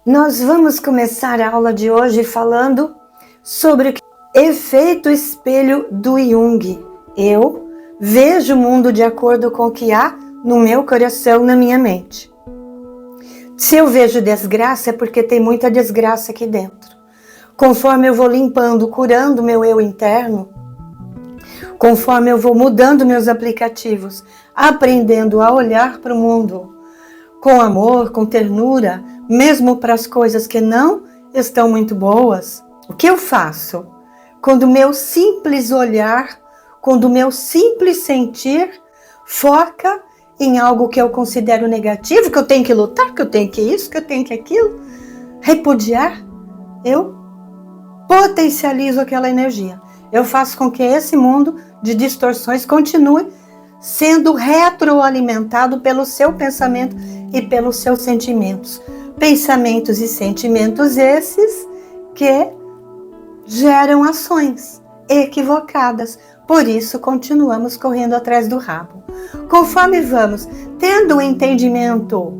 Nós vamos começar a aula de hoje falando sobre o efeito espelho do Jung. Eu vejo o mundo de acordo com o que há no meu coração, na minha mente. Se eu vejo desgraça, é porque tem muita desgraça aqui dentro. Conforme eu vou limpando, curando meu eu interno, conforme eu vou mudando meus aplicativos, aprendendo a olhar para o mundo com amor, com ternura, mesmo para as coisas que não estão muito boas, o que eu faço? Quando o meu simples olhar, quando o meu simples sentir foca em algo que eu considero negativo, que eu tenho que lutar, que eu tenho que isso, que eu tenho que aquilo, repudiar, eu potencializo aquela energia. Eu faço com que esse mundo de distorções continue sendo retroalimentado pelo seu pensamento e pelos seus sentimentos. Pensamentos e sentimentos esses que geram ações equivocadas. Por isso, continuamos correndo atrás do rabo. Conforme vamos tendo um entendimento,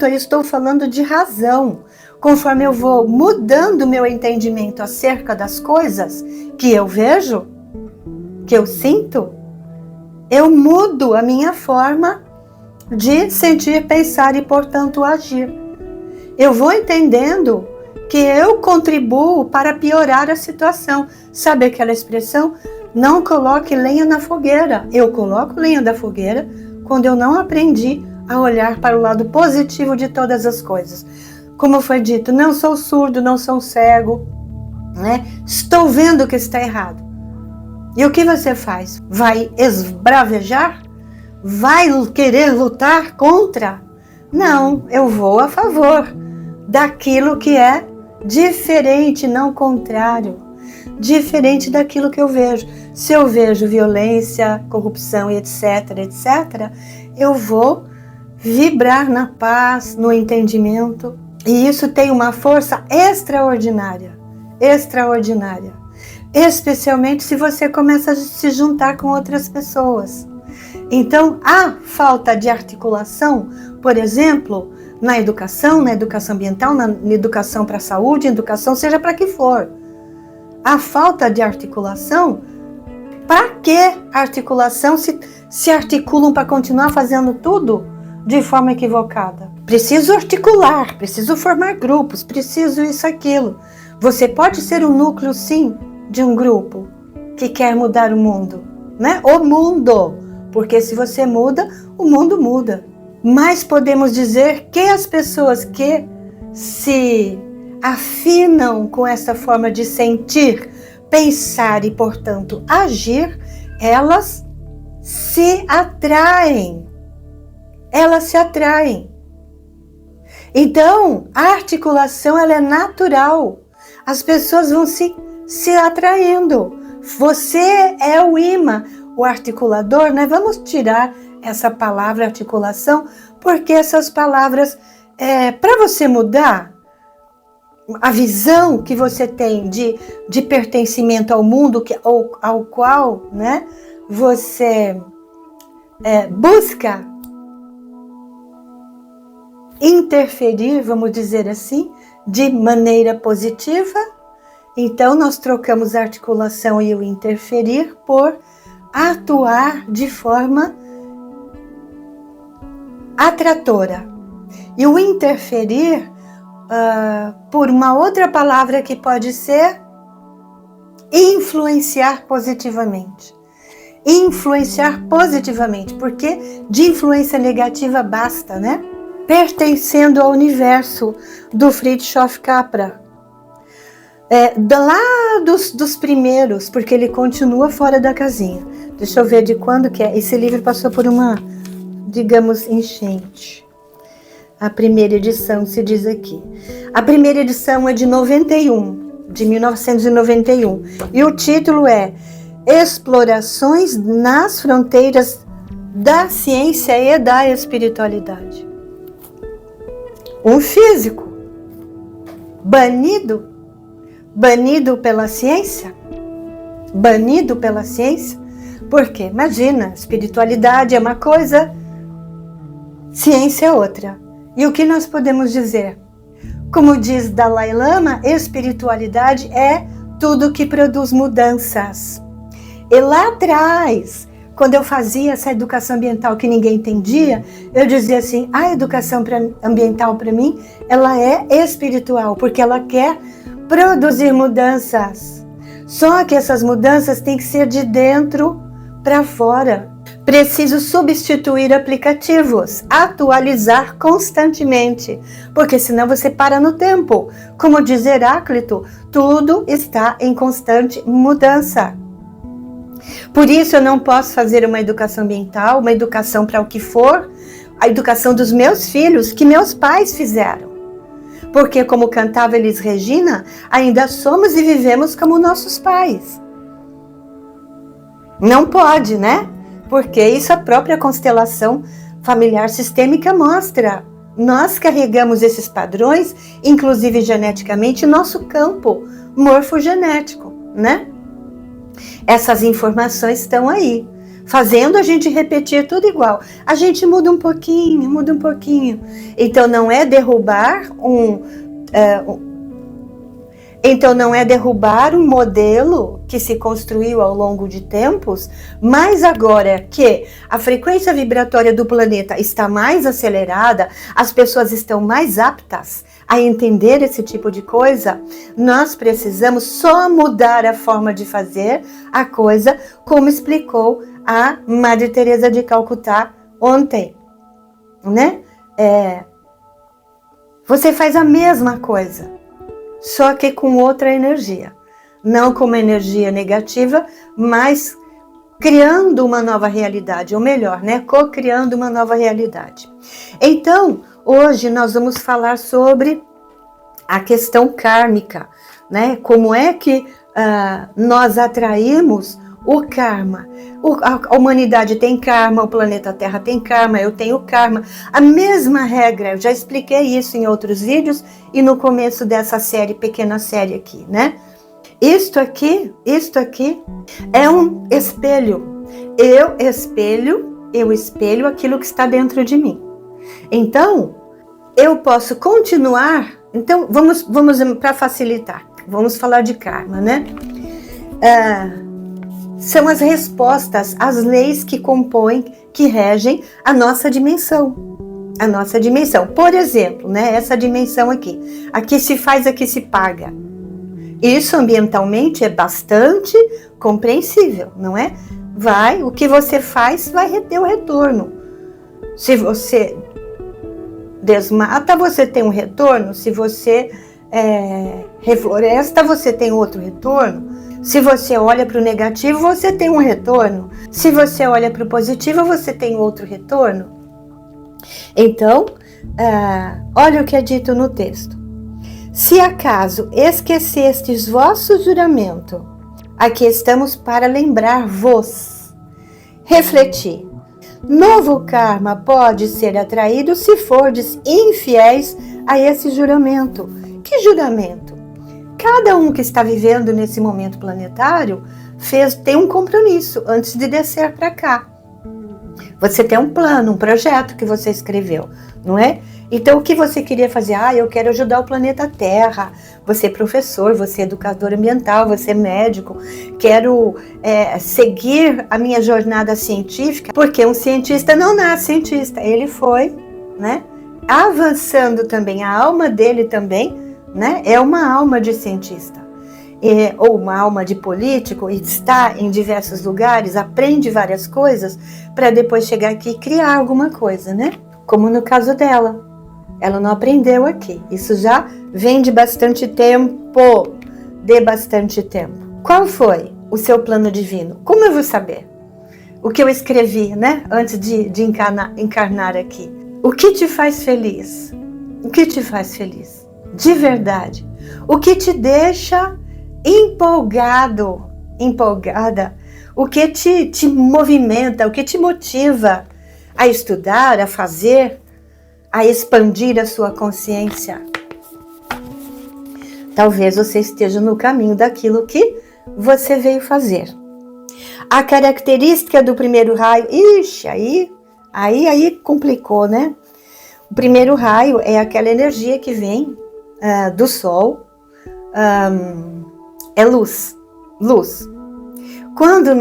eu estou falando de razão. Conforme eu vou mudando meu entendimento acerca das coisas que eu vejo, que eu sinto, eu mudo a minha forma de sentir, pensar e, portanto, agir. Eu vou entendendo que eu contribuo para piorar a situação. Sabe aquela expressão? Não coloque lenha na fogueira. Eu coloco lenha da fogueira quando eu não aprendi a olhar para o lado positivo de todas as coisas. Como foi dito, não sou surdo, não sou cego, né? Estou vendo que está errado. E o que você faz? Vai esbravejar? Vai querer lutar contra? Não, eu vou a favor daquilo que é diferente, não contrário. Diferente daquilo que eu vejo. Se eu vejo violência, corrupção e etc, eu vou vibrar na paz, no entendimento. E isso tem uma força extraordinária. Extraordinária. Especialmente se você começa a se juntar com outras pessoas. Então, a falta de articulação, por exemplo, na educação ambiental, na educação para a saúde, educação seja para que for. A falta de articulação, para que articulação se articulam para continuar fazendo tudo de forma equivocada? Preciso articular, preciso formar grupos, preciso isso, aquilo. Você pode ser um núcleo, sim, de um grupo que quer mudar o mundo, né? O mundo, porque se você muda, o mundo muda. Mas podemos dizer que as pessoas que se afinam com essa forma de sentir, pensar e, portanto, agir, elas se atraem. Elas se atraem. Então, a articulação ela é natural. As pessoas vão se atraindo. Você é o imã, o articulador, né? Vamos tirar essa palavra articulação, porque essas palavras, para você mudar a visão que você tem de pertencimento ao mundo ao qual, né, você busca interferir, vamos dizer assim, de maneira positiva. Então, nós trocamos a articulação e o interferir por atuar de forma atratora. E o interferir, por uma outra palavra que pode ser influenciar positivamente. Influenciar positivamente, porque de influência negativa basta, né? Pertencendo ao universo do Fritjof Capra. Lá dos primeiros, porque ele continua fora da casinha. Deixa eu ver de quando que é. Esse livro passou por uma, digamos, enchente. A primeira edição se diz aqui. A primeira edição é de 1991. E o título é Explorações nas Fronteiras da Ciência e da Espiritualidade. Um físico banido pela ciência, porque imagina, espiritualidade é uma coisa, ciência é outra. E o que nós podemos dizer? Como diz Dalai Lama, espiritualidade é tudo que produz mudanças. E lá atrás, quando eu fazia essa educação ambiental que ninguém entendia, eu dizia assim, a educação ambiental para mim, ela é espiritual, porque ela quer produzir mudanças. Só que essas mudanças têm que ser de dentro para fora. Preciso substituir aplicativos, atualizar constantemente, porque senão você para no tempo. Como diz Heráclito, tudo está em constante mudança. Por isso eu não posso fazer uma educação ambiental, uma educação para o que for, a educação dos meus filhos, que meus pais fizeram. Porque, como cantava Elis Regina, ainda somos e vivemos como nossos pais. Não pode, né? Porque isso a própria constelação familiar sistêmica mostra. Nós carregamos esses padrões, inclusive geneticamente, em nosso campo morfogenético, né? Essas informações estão aí, fazendo a gente repetir tudo igual. A gente muda um pouquinho, muda um pouquinho. Então não é derrubar um modelo que se construiu ao longo de tempos, mas agora que a frequência vibratória do planeta está mais acelerada, as pessoas estão mais aptas a entender esse tipo de coisa, nós precisamos só mudar a forma de fazer a coisa, como explicou a Madre Teresa de Calcutá ontem, né? Você faz a mesma coisa, só que com outra energia. Não com uma energia negativa, mas criando uma nova realidade, ou melhor, né? Co-criando uma nova realidade. Então, hoje nós vamos falar sobre a questão kármica, né? Como é que nós atraímos o karma. A humanidade tem karma, o planeta Terra tem karma, eu tenho karma. A mesma regra, eu já expliquei isso em outros vídeos e no começo dessa série, pequena série aqui, né? Isto aqui é um espelho. Eu espelho aquilo que está dentro de mim. Então, eu posso continuar. Então, vamos para facilitar. Vamos falar de karma, né? São as respostas às leis que compõem, que regem a nossa dimensão. A nossa dimensão. Por exemplo, né? Essa dimensão aqui. Aqui se faz, aqui se paga. Isso ambientalmente é bastante compreensível, não é? O que você faz vai ter o retorno. Se você desmata, você tem um retorno. Se você refloresta, você tem outro retorno. Se você olha para o negativo, você tem um retorno. Se você olha para o positivo, você tem outro retorno. Então, olha o que é dito no texto. Se acaso esquecestes vosso juramento, aqui estamos para lembrar-vos. Refleti. Novo karma pode ser atraído se fordes infiéis a esse juramento. Que juramento? Cada um que está vivendo nesse momento planetário tem um compromisso antes de descer para cá. Você tem um plano, um projeto que você escreveu, não é? Então, o que você queria fazer? Eu quero ajudar o planeta Terra. Você é professor, você é educador ambiental, você é médico. Quero seguir a minha jornada científica, porque um cientista não nasce cientista. Ele foi, né, avançando também. A alma dele também, né, é uma alma de cientista. Ou uma alma de político, e está em diversos lugares, aprende várias coisas, para depois chegar aqui e criar alguma coisa, né? Como no caso dela. Ela não aprendeu aqui. Isso já vem de bastante tempo. Qual foi o seu plano divino? Como eu vou saber? O que eu escrevi, né? Antes de encarnar aqui. O que te faz feliz? O que te faz feliz? De verdade. O que te deixa empolgado, empolgada? O que te movimenta? O que te motiva a estudar, a fazer, a expandir a sua consciência? Talvez você esteja no caminho daquilo que você veio fazer. A característica do primeiro raio, aí complicou, né? O primeiro raio é aquela energia que vem do Sol, é luz. Quando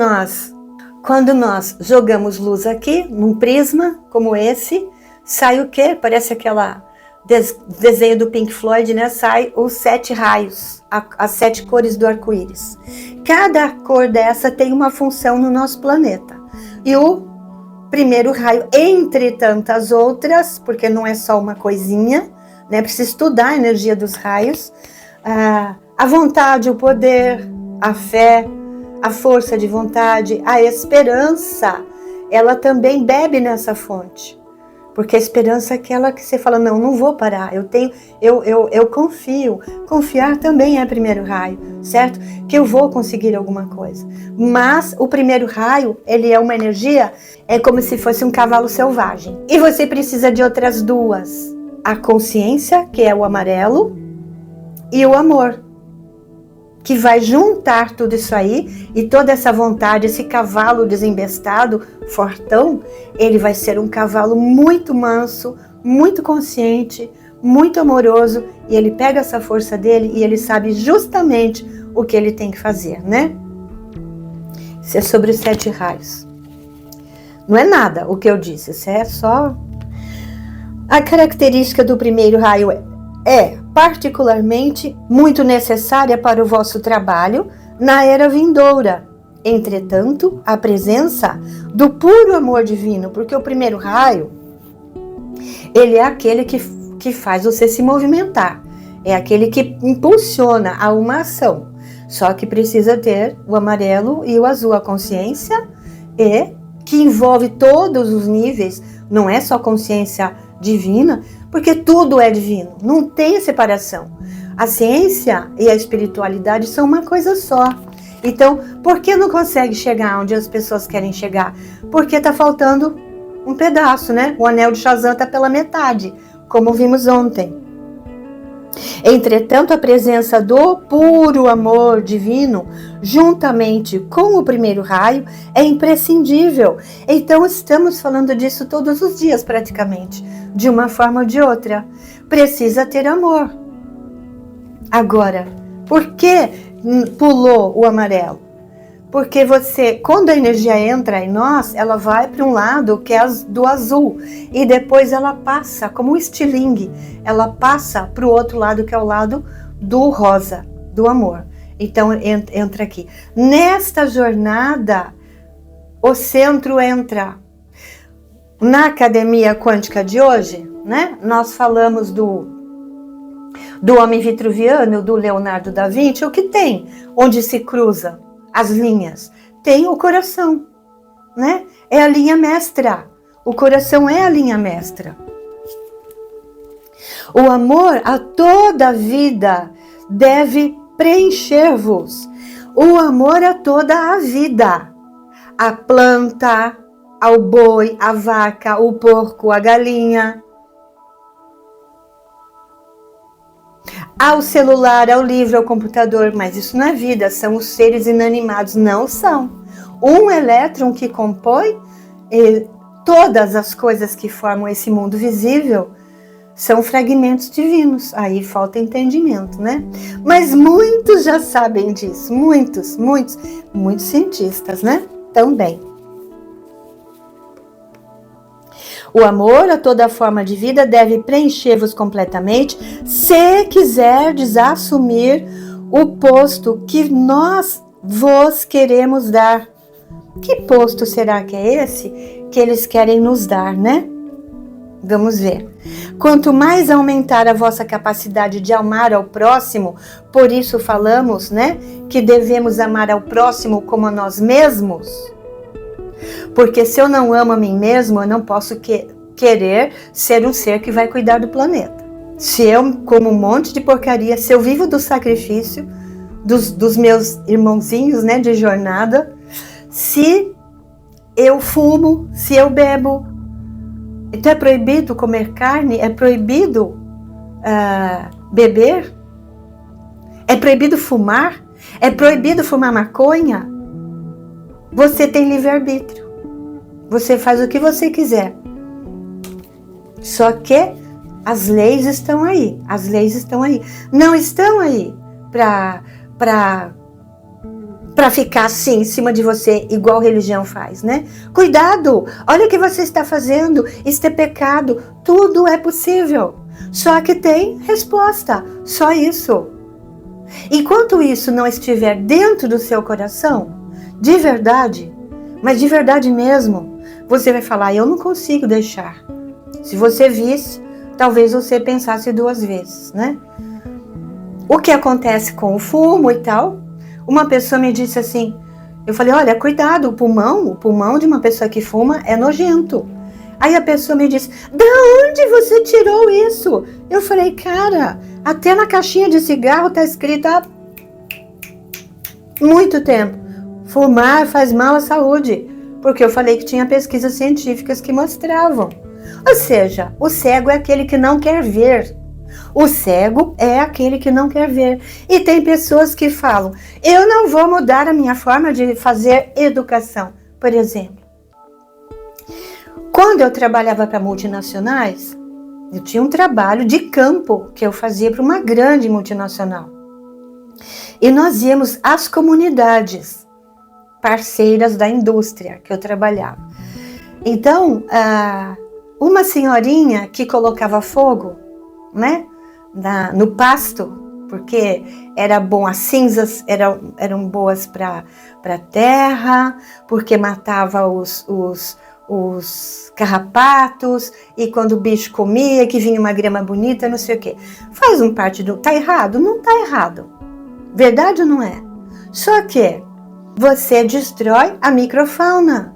nós jogamos luz aqui, num prisma como esse, sai o quê? Parece aquela desenho do Pink Floyd, né? Sai os 7 raios, as 7 cores do arco-íris. Cada cor dessa tem uma função no nosso planeta. E o primeiro raio, entre tantas outras, porque não é só uma coisinha, né? Precisa estudar a energia dos raios, a vontade, o poder, a fé, a força de vontade, a esperança, ela também bebe nessa fonte. Porque a esperança é aquela que você fala, não vou parar, eu confio. Confiar também é primeiro raio, certo? Que eu vou conseguir alguma coisa. Mas o primeiro raio, ele é uma energia, é como se fosse um cavalo selvagem. E você precisa de outras duas. A consciência, que é o amarelo, e o amor, que vai juntar tudo isso aí, e toda essa vontade, esse cavalo desembestado, fortão, ele vai ser um cavalo muito manso, muito consciente, muito amoroso, e ele pega essa força dele e ele sabe justamente o que ele tem que fazer, né? Isso é sobre os 7 raios. Não é nada o que eu disse, isso é só... A característica do primeiro raio é particularmente muito necessária para o vosso trabalho na era vindoura. Entretanto, a presença do puro amor divino, porque o primeiro raio, ele é aquele que faz você se movimentar, é aquele que impulsiona a uma ação, só que precisa ter o amarelo e o azul, a consciência, e que envolve todos os níveis, não é só consciência divina, porque tudo é divino, não tem separação. A ciência e a espiritualidade são uma coisa só. Então, por que não consegue chegar onde as pessoas querem chegar? Porque está faltando um pedaço, né? O anel de Shazam está pela metade, como vimos ontem. Entretanto, a presença do puro amor divino, juntamente com o primeiro raio, é imprescindível. Então, estamos falando disso todos os dias, praticamente, de uma forma ou de outra. Precisa ter amor. Agora, por que pulou o amarelo? Porque quando a energia entra em nós, ela vai para um lado que é do azul, e depois ela passa, como um estilingue, ela passa para o outro lado, que é o lado do rosa, do amor. Então entra aqui. Nesta jornada, o centro entra. Na academia quântica de hoje, né, nós falamos do homem vitruviano, do Leonardo da Vinci. O que tem onde se cruza as linhas? Tem o coração, né? É a linha mestra. O coração é a linha mestra. O amor a toda a vida deve preencher-vos. O amor a toda a vida. A planta, ao boi, a vaca, o porco, a galinha. Ao celular, ao livro, ao computador, mas isso não é vida, são os seres inanimados, não são. Um elétron que compõe todas as coisas que formam esse mundo visível são fragmentos divinos, aí falta entendimento, né? Mas muitos já sabem disso, muitos cientistas, né? Também. O amor a toda forma de vida deve preencher-vos completamente, se quiserdes assumir o posto que nós vos queremos dar. Que posto será que é esse que eles querem nos dar, né? Vamos ver. Quanto mais aumentar a vossa capacidade de amar ao próximo, por isso falamos, né, que devemos amar ao próximo como a nós mesmos. Porque se eu não amo a mim mesmo, eu não posso querer ser um ser que vai cuidar do planeta. Se eu como um monte de porcaria, se eu vivo do sacrifício dos meus irmãozinhos, né, de jornada, se eu fumo, se eu bebo, então é proibido comer carne, é proibido beber, é proibido fumar, é proibido fumar maconha. Você tem livre-arbítrio. Você faz o que você quiser. Só que as leis estão aí. As leis estão aí. Não estão aí para ficar assim em cima de você, igual a religião faz, né? Cuidado! Olha o que você está fazendo. Isso é pecado. Tudo é possível. Só que tem resposta. Só isso. Enquanto isso não estiver dentro do seu coração, de verdade, mas de verdade mesmo, você vai falar, eu não consigo deixar. Se você visse, talvez você pensasse 2 vezes, né? O que acontece com o fumo e tal? Uma pessoa me disse assim, eu falei, olha, cuidado, o pulmão de uma pessoa que fuma é nojento. Aí a pessoa me disse, da onde você tirou isso? Eu falei, cara, até na caixinha de cigarro tá escrito há muito tempo, fumar faz mal à saúde, porque eu falei que tinha pesquisas científicas que mostravam. Ou seja, o cego é aquele que não quer ver. O cego é aquele que não quer ver. E tem pessoas que falam, eu não vou mudar a minha forma de fazer educação, por exemplo. Quando eu trabalhava para multinacionais, eu tinha um trabalho de campo que eu fazia para uma grande multinacional. E nós íamos às comunidades parceiras da indústria que eu trabalhava. Então, uma senhorinha que colocava fogo, né, no pasto, porque era bom, as cinzas eram boas para a terra, porque matava os carrapatos, e quando o bicho comia, que vinha uma grama bonita, não sei o quê. Faz um parte do... Tá errado? Não tá errado. Verdade ou não é? Só que você destrói a microfauna.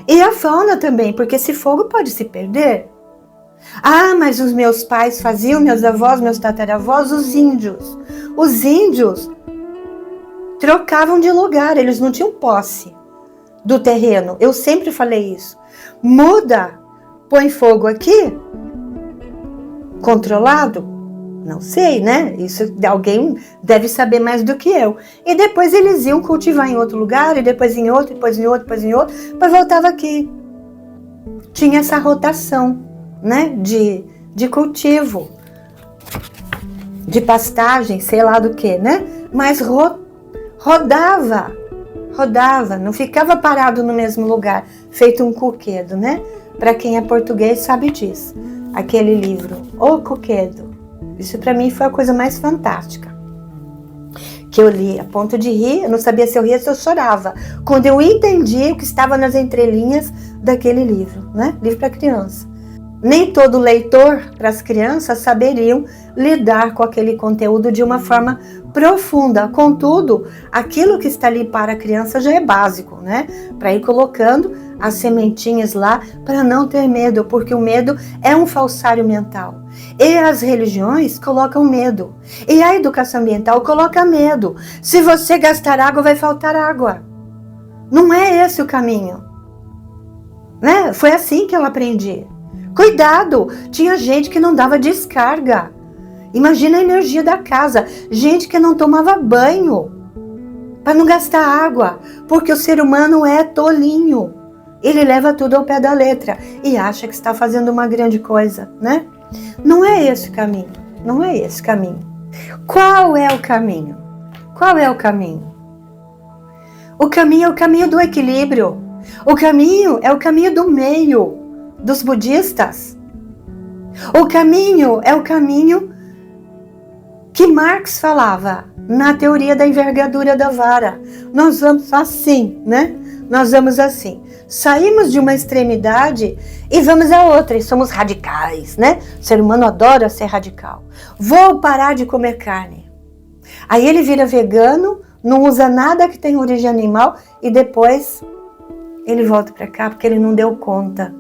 E a fauna também, porque esse fogo pode se perder. Ah, mas os meus pais faziam, meus avós, meus tataravós, os índios. Os índios trocavam de lugar, eles não tinham posse do terreno. Eu sempre falei isso. Muda, põe fogo aqui, controlado? Não sei, né? Isso alguém deve saber mais do que eu. E depois eles iam cultivar em outro lugar, e depois em outro, depois em outro, depois em outro, depois voltava aqui. Tinha essa rotação, né? De cultivo, de pastagem, sei lá do que, né? Mas rodava, não ficava parado no mesmo lugar, feito um coquedo, né? Para quem é português sabe disso. Aquele livro, O Coquedo. Isso para mim foi a coisa mais fantástica que eu li, a ponto de rir. Eu não sabia se eu ria ou se eu chorava, quando eu entendi o que estava nas entrelinhas daquele livro, né? Livro para criança. Nem todo leitor, para as crianças, saberiam lidar com aquele conteúdo de uma forma profunda. Contudo, aquilo que está ali para a criança já é básico, né? Para ir colocando as sementinhas lá para não ter medo, porque o medo é um falsário mental. E as religiões colocam medo. E a educação ambiental coloca medo. Se você gastar água, vai faltar água. Não é esse o caminho, né? Foi assim que eu aprendi. Cuidado, tinha gente que não dava descarga. Imagina a energia da casa. Gente que não tomava banho para não gastar água, porque o ser humano é tolinho. Ele leva tudo ao pé da letra e acha que está fazendo uma grande coisa, né? Não é esse o caminho. Não é esse o caminho. Qual é o caminho? Qual é o caminho? O caminho é o caminho do equilíbrio. O caminho é o caminho do meio, dos budistas. O caminho é o caminho que Marx falava na teoria da envergadura da vara. Nós vamos assim, né? Nós vamos assim. Saímos de uma extremidade e vamos a outra, e somos radicais, né? O ser humano adora ser radical. Vou parar de comer carne. Aí ele vira vegano, não usa nada que tenha origem animal e depois ele volta para cá porque ele não deu conta.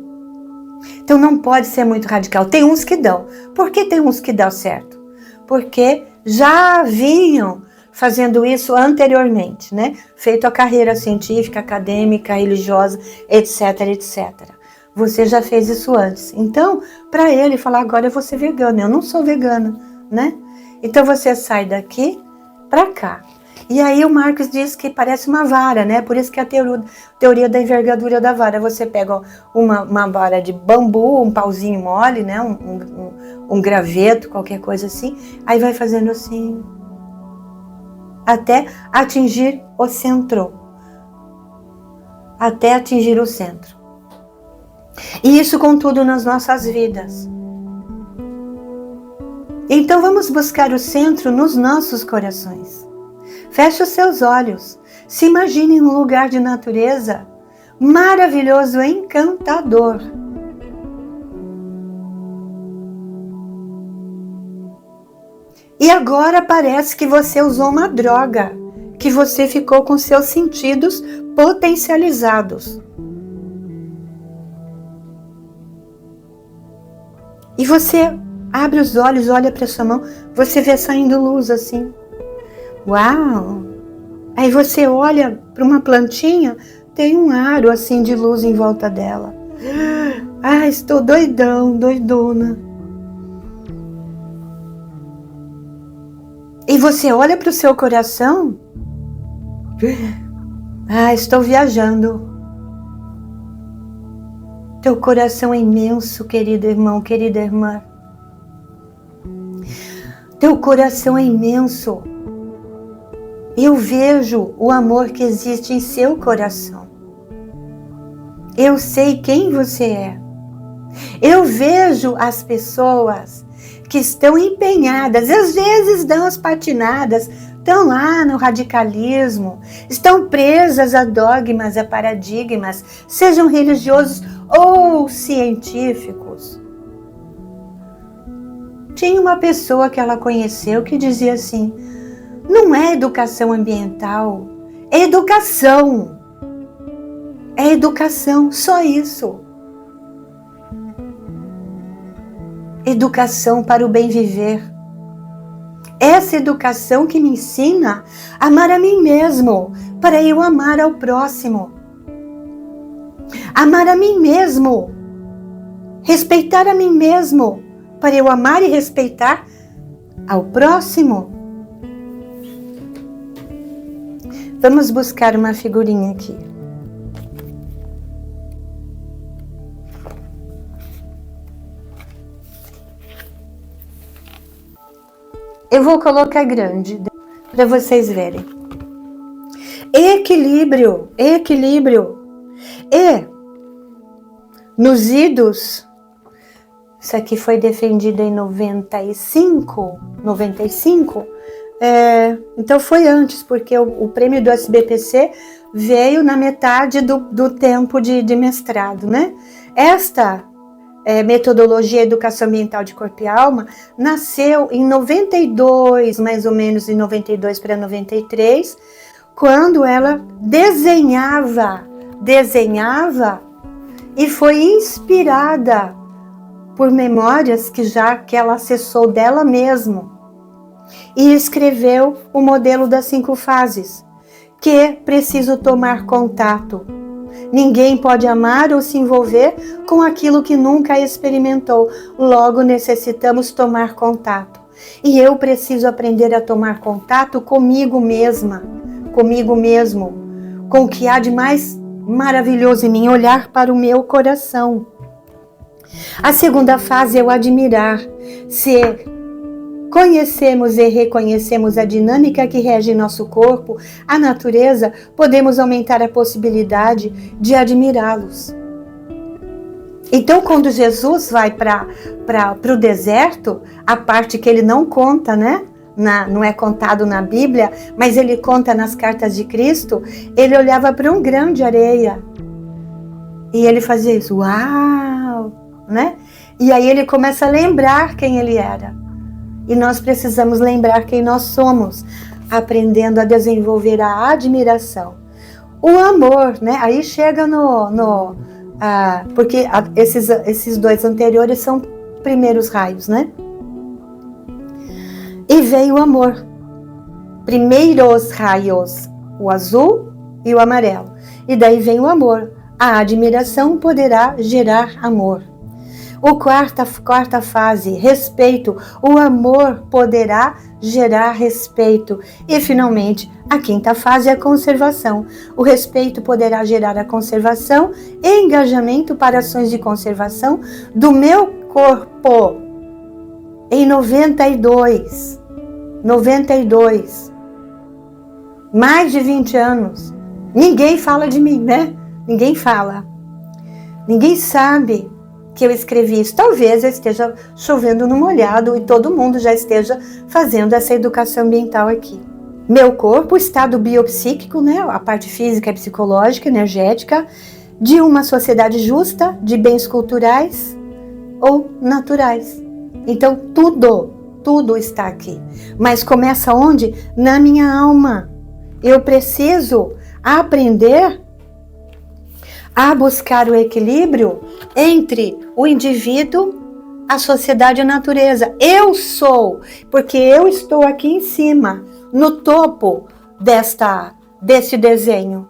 Então não pode ser muito radical. Tem uns que dão. Por que tem uns que dão certo? Porque já vinham fazendo isso anteriormente, né? Feito a carreira científica, acadêmica, religiosa, etc, etc. Você já fez isso antes. Então, para ele falar, agora eu vou ser vegana. Eu não sou vegana, né? Então você sai daqui para cá. E aí o Marcos diz que parece uma vara, né? Por isso que a teoria da envergadura da vara. Você pega uma vara de bambu, um pauzinho mole, né? Um graveto, qualquer coisa assim. Aí vai fazendo assim, até atingir o centro. Até atingir o centro. E isso contudo nas nossas vidas. Então vamos buscar o centro nos nossos corações. Feche os seus olhos. Se imagine em um lugar de natureza maravilhoso, encantador. E agora parece que você usou uma droga, que você ficou com seus sentidos potencializados. E você abre os olhos, olha para sua mão, você vê saindo luz assim. Uau! Aí você olha para uma plantinha, tem um aro assim de luz em volta dela. Ah, estou doidão, doidona. E você olha para o seu coração. Ah, estou viajando. Teu coração é imenso, querido irmão, querida irmã. Teu coração é imenso. Eu vejo o amor que existe em seu coração. Eu sei quem você é. Eu vejo as pessoas que estão empenhadas, às vezes dão as patinadas, estão lá no radicalismo, estão presas a dogmas, a paradigmas, sejam religiosos ou científicos. Tinha uma pessoa que ela conheceu que dizia assim: não é educação ambiental, é educação. É educação, só isso. Educação para o bem viver. Essa educação que me ensina a amar a mim mesmo, para eu amar ao próximo. Amar a mim mesmo. Respeitar a mim mesmo, para eu amar e respeitar ao próximo. Vamos buscar uma figurinha aqui. Eu vou colocar grande para vocês verem. Equilíbrio, equilíbrio. E nos idos, isso aqui foi defendido em 95, então foi antes, porque o prêmio do SBPC veio na metade do tempo de mestrado, né? Esta metodologia Educação Ambiental de Corpo e Alma nasceu em 92, mais ou menos em 92 para 93, quando ela desenhava e foi inspirada por memórias que ela acessou dela mesma e escreveu o modelo das 5 fases, que preciso tomar contato. Ninguém pode amar ou se envolver com aquilo que nunca experimentou. Logo necessitamos tomar contato. E eu preciso aprender a tomar contato comigo mesma, comigo mesmo, com o que há de mais maravilhoso em mim, olhar para o meu coração. A segunda fase é o admirar. Se conhecemos e reconhecemos a dinâmica que rege nosso corpo, a natureza, podemos aumentar a possibilidade de admirá-los. Então, quando Jesus vai para o deserto, a parte que ele não conta, né? Não é contado na Bíblia, mas ele conta nas cartas de Cristo, ele olhava para um grão de areia e ele fazia isso, uau, né? E aí ele começa a lembrar quem ele era. E nós precisamos lembrar quem nós somos, aprendendo a desenvolver a admiração. O amor, né? Aí chega porque esses 2 anteriores são primeiros raios, né? E veio o amor. Primeiros raios, o azul e o amarelo. E daí vem o amor. A admiração poderá gerar amor. O quarta fase, respeito. O amor poderá gerar respeito. E, finalmente, a quinta fase é a conservação. O respeito poderá gerar a conservação e engajamento para ações de conservação do meu corpo. Em 92, mais de 20 anos, ninguém fala de mim, né? Ninguém fala. Ninguém sabe que eu escrevi isso. Talvez eu esteja chovendo no molhado e todo mundo já esteja fazendo essa educação ambiental aqui. Meu corpo, o estado biopsíquico, né? A parte física, psicológica, energética, de uma sociedade justa, de bens culturais ou naturais. Então, tudo está aqui. Mas começa onde? Na minha alma. Eu preciso aprender a buscar o equilíbrio entre o indivíduo, a sociedade e a natureza. Eu sou, porque eu estou aqui em cima, no topo deste desenho.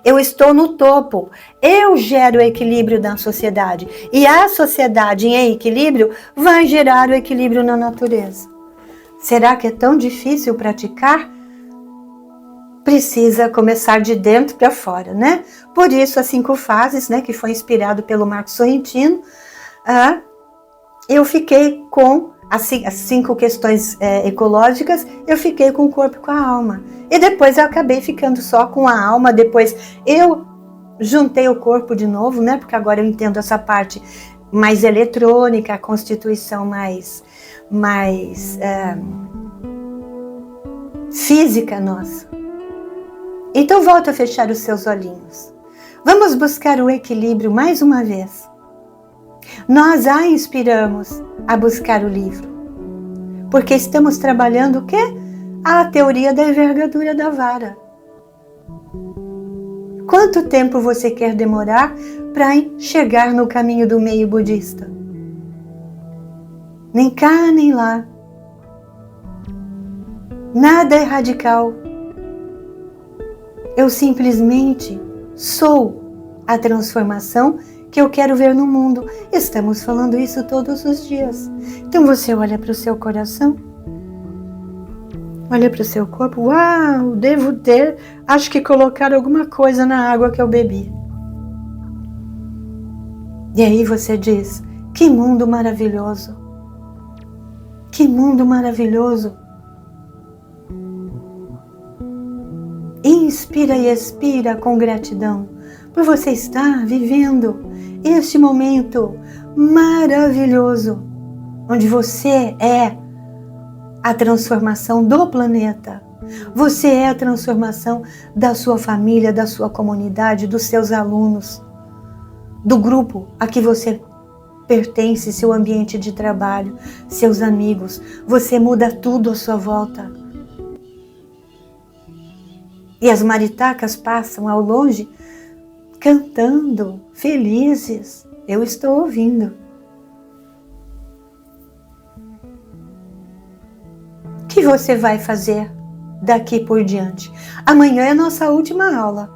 Eu estou no topo. Eu gero o equilíbrio da sociedade. E a sociedade em equilíbrio vai gerar o equilíbrio na natureza. Será que é tão difícil praticar? Precisa começar de dentro para fora, né? Por isso, as 5 fases, né, que foi inspirado pelo Marco Sorrentino, eu fiquei com as 5 questões ecológicas, eu fiquei com o corpo e com a alma. E depois eu acabei ficando só com a alma, depois eu juntei o corpo de novo, né? Porque agora eu entendo essa parte mais eletrônica, a constituição mais física nossa. Então volta a fechar os seus olhinhos. Vamos buscar o equilíbrio mais uma vez. Nós a inspiramos a buscar o livro. Porque estamos trabalhando o quê? A teoria da envergadura da vara. Quanto tempo você quer demorar para chegar no caminho do meio budista? Nem cá, nem lá. Nada é radical. Eu simplesmente sou a transformação que eu quero ver no mundo. Estamos falando isso todos os dias. Então você olha para o seu coração, olha para o seu corpo. Uau, devo ter, acho que colocar alguma coisa na água que eu bebi. E aí você diz, que mundo maravilhoso. Que mundo maravilhoso. Inspira e expira com gratidão por você estar vivendo este momento maravilhoso, onde você é a transformação do planeta. Você é a transformação da sua família, da sua comunidade, dos seus alunos, do grupo a que você pertence, seu ambiente de trabalho, seus amigos. Você muda tudo à sua volta. E as maritacas passam ao longe, cantando, felizes. Eu estou ouvindo. O que você vai fazer daqui por diante? Amanhã é a nossa última aula.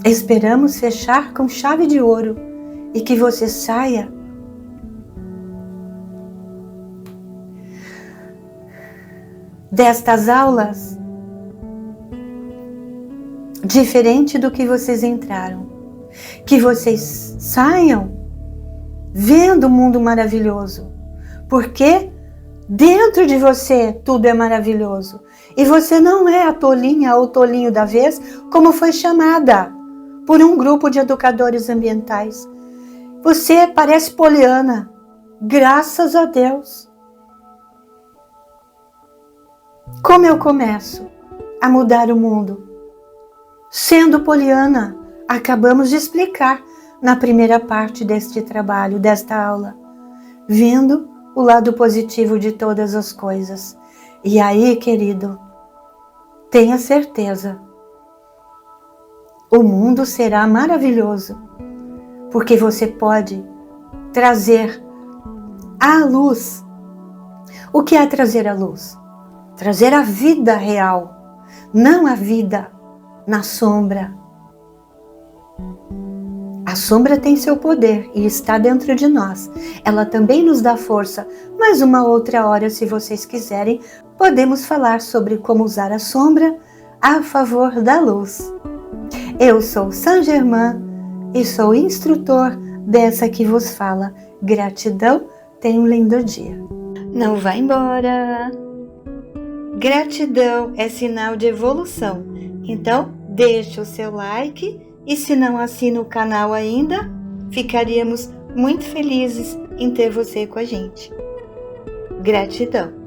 Esperamos fechar com chave de ouro e que você saia destas aulas diferente do que vocês entraram. Que vocês saiam vendo o mundo maravilhoso. Porque dentro de você tudo é maravilhoso. E você não é a tolinha ou tolinho da vez, como foi chamada por um grupo de educadores ambientais. Você parece Poliana. Graças a Deus. Como eu começo a mudar o mundo? Sendo Poliana, acabamos de explicar na primeira parte deste trabalho, desta aula, vendo o lado positivo de todas as coisas. E aí, querido, tenha certeza, o mundo será maravilhoso, porque você pode trazer a luz. O que é trazer a luz? Trazer a vida real, não a vida na sombra. A sombra tem seu poder e está dentro de nós. Ela também nos dá força, mas uma outra hora, se vocês quiserem, podemos falar sobre como usar a sombra a favor da luz. Eu sou Saint Germain e sou instrutor dessa que vos fala. Gratidão, tenha um lindo dia. Não vá embora! Gratidão é sinal de evolução, então deixe o seu like e se não assina o canal ainda, ficaríamos muito felizes em ter você com a gente. Gratidão!